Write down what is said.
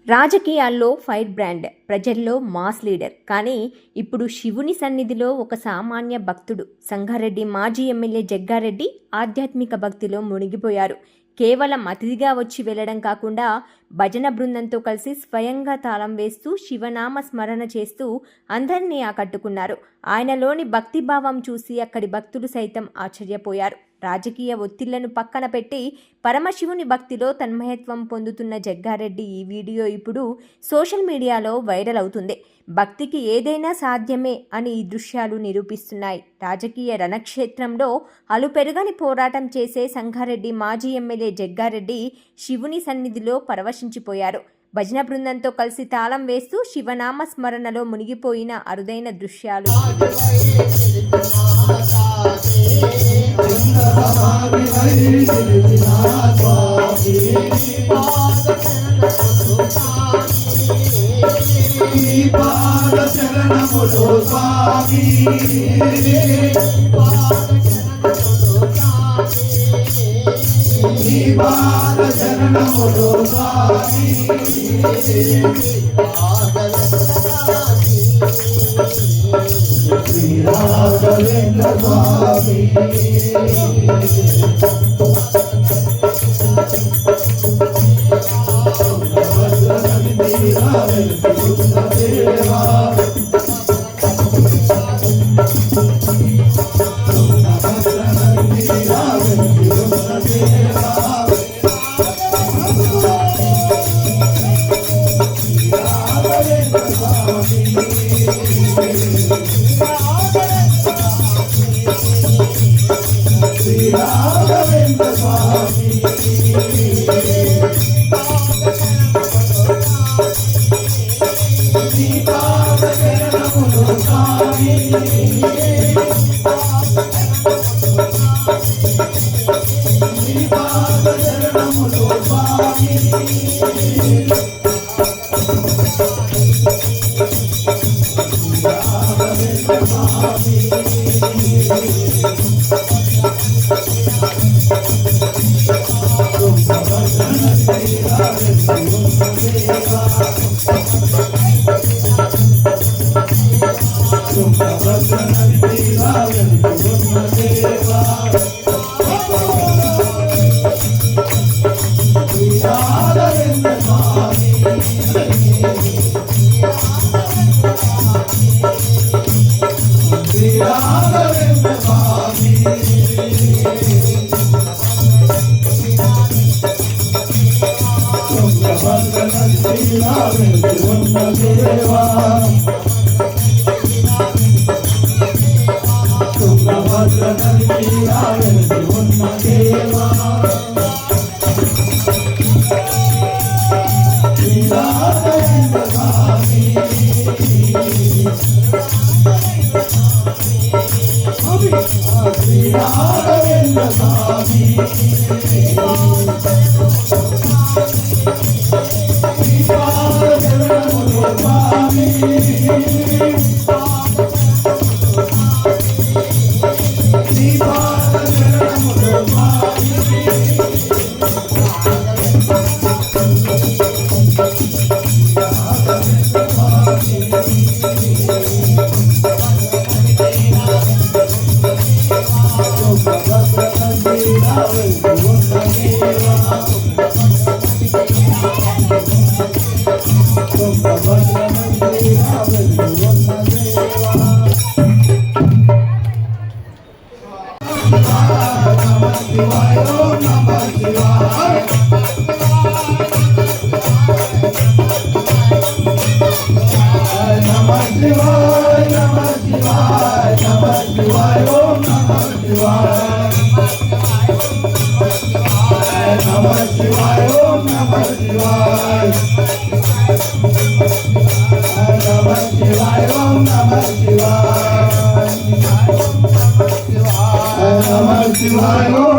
రాజకీయాల్లో fire brand, ప్రజల్లో mass leader. కానీ ఇప్పుడు శివుని సన్నిధిలో ఒక సామాన్య భక్తుడు. సంగారెడ్డి మాజీ ఎమ్మెల్యే జగ్గారెడ్డి ఆధ్యాత్మిక భక్తిలో మునిగిపోయారు. కేవలం అతిథిగా వచ్చి వెళ్లడం కాకుండా భజన బృందంతో కలిసి స్వయంగా తాళం వేస్తూ శివనామ స్మరణ చేస్తూ అందరినీ ఆకట్టుకున్నారు. ఆయనలోని భక్తిభావం చూసి అక్కడి భక్తులు సైతం ఆశ్చర్యపోయారు. రాజకీయ ఒత్తిళ్లను పక్కన పెట్టి పరమశివుని భక్తిలో తన్మయత్వం పొందుతున్న జగ్గారెడ్డి ఈ వీడియో ఇప్పుడు సోషల్ మీడియాలో వైరల్ అవుతుంది. భక్తికి ఏదైనా సాధ్యమే అని ఈ దృశ్యాలు నిరూపిస్తున్నాయి. రాజకీయ రణక్షేత్రంలో అలుపెరుగని పోరాటం చేసే సంగారెడ్డి మాజీ ఎమ్మెల్యే జగ్గారెడ్డి శివుని సన్నిధిలో పరవశించిపోయారు. భజన బృందంతో కలిసి తాళం వేస్తూ శివనామ స్మరణలో మునిగిపోయిన అరుదైన దృశ్యాలు. Namah Shivaya.